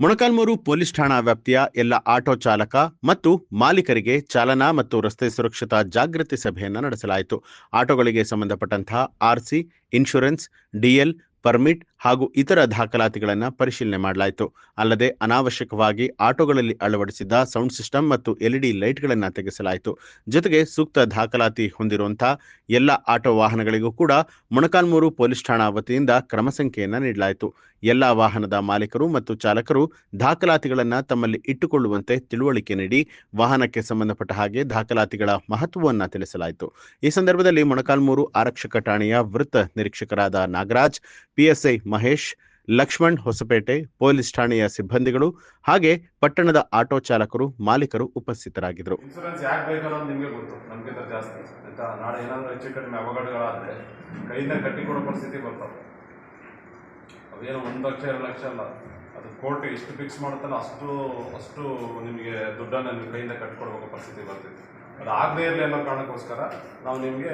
Molakalmuru police ಠಾಣಾ ವ್ಯಾಪ್ತಿಯ ಎಲ್ಲ ಆಟೋ ಚಾಲಕ ಮತ್ತು ಮಾಲೀಕರಿಗೆ ಚಾಲನಾ ಮತ್ತು ರಸ್ತೆ ಸುರಕ್ಷತಾ ಜಾಗೃತಿ ಸಭೆಯನ್ನು ನಡೆಸಲಾಯಿತು. ಆಟೋಗಳಿಗೆ ಸಂಬಂಧಪಟ್ಟಂತಹ ಆರ್ಸಿ, ಇನ್ಶೂರೆನ್ಸ್, ಡಿಎಲ್, ಪರ್ಮಿಟ್ ಹಾಗೂ ಇತರ ದಾಖಲಾತಿಗಳನ್ನು ಪರಿಶೀಲನೆ ಮಾಡಲಾಯಿತು. ಅಲ್ಲದೆ ಅನಾವಶ್ಯಕವಾಗಿ ಆಟೋಗಳಲ್ಲಿ ಅಳವಡಿಸಿದ್ದ ಸೌಂಡ್ ಸಿಸ್ಟಮ್ ಮತ್ತು ಎಲ್ಇಡಿ ಲೈಟ್ಗಳನ್ನು ತೆಗೆಸಲಾಯಿತು. ಜೊತೆಗೆ ಸೂಕ್ತ ದಾಖಲಾತಿ ಹೊಂದಿರುವಂತಹ ಎಲ್ಲ ಆಟೋ ವಾಹನಗಳಿಗೂ ಕೂಡ ಮೊಳಕಾಲ್ಮೂರು ಪೊಲೀಸ್ ಠಾಣಾ ವತಿಯಿಂದ ಕ್ರಮ ಸಂಖ್ಯೆಯನ್ನು ನೀಡಲಾಯಿತು. ಎಲ್ಲ ವಾಹನದ ಮಾಲೀಕರು ಮತ್ತು ಚಾಲಕರು ದಾಖಲಾತಿಗಳನ್ನು ತಮ್ಮಲ್ಲಿ ಇಟ್ಟುಕೊಳ್ಳುವಂತೆ ತಿಳುವಳಿಕೆ ನೀಡಿ ವಾಹನಕ್ಕೆ ಸಂಬಂಧಪಟ್ಟ ಹಾಗೆ ದಾಖಲಾತಿಗಳ ಮಹತ್ವವನ್ನು ತಿಳಿಸಲಾಯಿತು. ಈ ಸಂದರ್ಭದಲ್ಲಿ ಮೊಳಕಾಲ್ಮೂರು ಆರಕ್ಷಕ ಠಾಣೆಯ ವೃತ್ತ ನಿರೀಕ್ಷಕರಾದ ನಾಗರಾಜ್, ಪಿಎಸ್ಐ ಮಹೇಶ್, ಲಕ್ಷ್ಮಣ್ ಹೊಸಪೇಟೆ, ಪೊಲೀಸ್ ಠಾಣೆಯ ಸಿಬ್ಬಂದಿಗಳು ಹಾಗೆ ಪಟ್ಟಣದ ಆಟೋ ಚಾಲಕರು, ಮಾಲೀಕರು ಉಪಸ್ಥಿತರಾಗಿದ್ದರು. ಇನ್ಶೂರೆನ್ಸ್ ಯಾಕೆ ಬೇಕನ್ನೋದು ನಿಮಗೆ ಗೊತ್ತು, ನಮಗಿಂತ ಜಾಸ್ತಿ ಆಯ್ತಾ. ನಾಳೆ ಏನಾದರೂ ಹೆಚ್ಚು ಕಡಿಮೆ ಅವಘಡಗಳಾದರೆ ಕೈಯಿಂದ ಕಟ್ಟಿಕೊಡೋ ಪರಿಸ್ಥಿತಿ ಬರ್ತಾವೆ. ಅದೇನು 1 ಲಕ್ಷ 2 ಲಕ್ಷ ಅಲ್ಲ, ಅದು ಕೋರ್ಟ್ ಎಷ್ಟು ಫಿಕ್ಸ್ ಮಾಡುತ್ತಲ್ಲ ಅಷ್ಟು ನಿಮಗೆ ದುಡ್ಡನ್ನು ನೀವು ಕೈಯಿಂದ ಕಟ್ಟಿಕೊಡ್ಬೇಕು ಪರಿಸ್ಥಿತಿ ಬರ್ತಿತ್ತು. ಅದು ಆಗದೇ ಇರಲಿ ಅನ್ನೋ ಕಾರಣಕ್ಕೋಸ್ಕರ ನಾವು ನಿಮಗೆ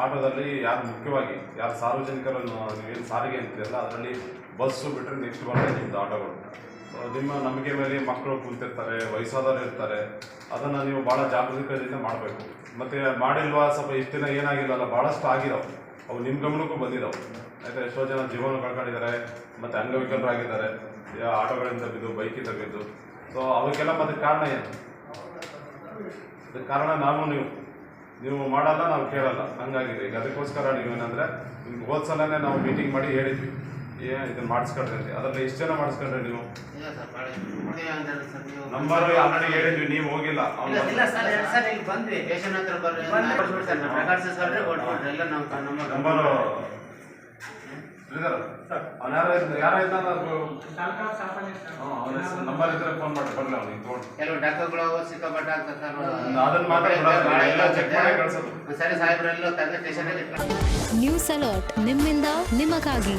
ಆಟೋದಲ್ಲಿ ಯಾರು ಮುಖ್ಯವಾಗಿ ಯಾರು ಸಾರ್ವಜನಿಕರನ್ನು ನೀವೇನು ಸಾರಿಗೆ ಅಂತೀರಲ್ಲ ಅದರಲ್ಲಿ ಬಸ್ಸು ಬಿಟ್ಟರೆ ನೆಕ್ಸ್ಟ್ ಬರೋದೇ ನಿಮ್ಮದು ಆಟೋಗಳು. ಸೊ ನಿಮ್ಮ ನಂಬಿಕೆ ಮೇಲೆ ಮಕ್ಕಳು ಕುಂತಿರ್ತಾರೆ, ವಯಸ್ಸಾದವರು ಇರ್ತಾರೆ, ಅದನ್ನು ನೀವು ಭಾಳ ಜಾಗೃತಿಕದಿಂದ ಮಾಡಬೇಕು. ಮತ್ತು ಮಾಡಿಲ್ವಾ ಸ್ವಲ್ಪ ಇಷ್ಟು ದಿನ ಏನಾಗಿಲ್ಲಲ್ಲ ಭಾಳಷ್ಟು ಆಗಿರೋವು, ಅವು ನಿಮ್ಮ ಗಮನಕ್ಕೂ ಬಂದಿದ್ದಾವೆ ಆಯಿತಾ. ಎಷ್ಟೋ ಜನ ಜೀವನ ಕಳ್ಕೊಂಡಿದ್ದಾರೆ, ಮತ್ತು ಅಂಗವಿಕಲರಾಗಿದ್ದಾರೆ, ಆಟೋಗಳಿಂದ ಬಿದ್ದು, ಬೈಕಿಂದ ಬಿದ್ದು. ಸೊ ಅವಕ್ಕೆಲ್ಲ ಮತ್ತೆ ಕಾರಣ ಏನು? ಅದಕ್ಕೆ ಕಾರಣ ನೀವು ಮಾಡಲ್ಲ, ನಾವು ಕೇಳಲ್ಲ, ಹಂಗಾಗಿದೆ. ಈಗ ಅದಕ್ಕೋಸ್ಕರ ನೀವೇನಂದರೆ ನಿಮ್ಗೆ ಹೋದ್ಸಲನೇ ನಾವು ಮೀಟಿಂಗ್ ಮಾಡಿ ಹೇಳಿದ್ವಿ ಇದನ್ನು ಮಾಡಿಸ್ಕೊಳ್ರಿ ಅಂತ. ಅದರಲ್ಲಿ ಎಷ್ಟು ಜನ ಮಾಡಿಸ್ಕೊಂಡ್ರಿ ನೀವು? ನಂಬರ್ ಆಲ್ರೆಡಿ ಹೇಳಿದ್ವಿ, ನೀವು ಹೋಗಿಲ್ಲ. ನಂಬರ್ ಯಾರು ನಂಬರ್ ಇದ್ರೆ ಫೋನ್ ಮಾಡಿ ಬರಲ್ಲ ಅವ್ನಿಗೆ ತಗೊಂಡು. ಕೆಲವು ಡಾಕ್ಟರ್ಗಳು ಸಿಕ್ಕಾಪಟ್ಟೆ ಆಗ್ತದೆ ಅದನ್ನ ಮಾತ್ರ ಎಲ್ಲ ಚೆಕ್ ಮಾಡಿ ಕಳ್ಸೋದು. ಸರಿ ಸಾಹೇಬ್ರೆಲ್ಲ ತಂದೆ ಸ್ಟೇಷನ್. ನ್ಯೂಸ್ ಅಲರ್ಟ್ ನಿಮ್ಮಿಂದ ನಿಮಗಾಗಿ.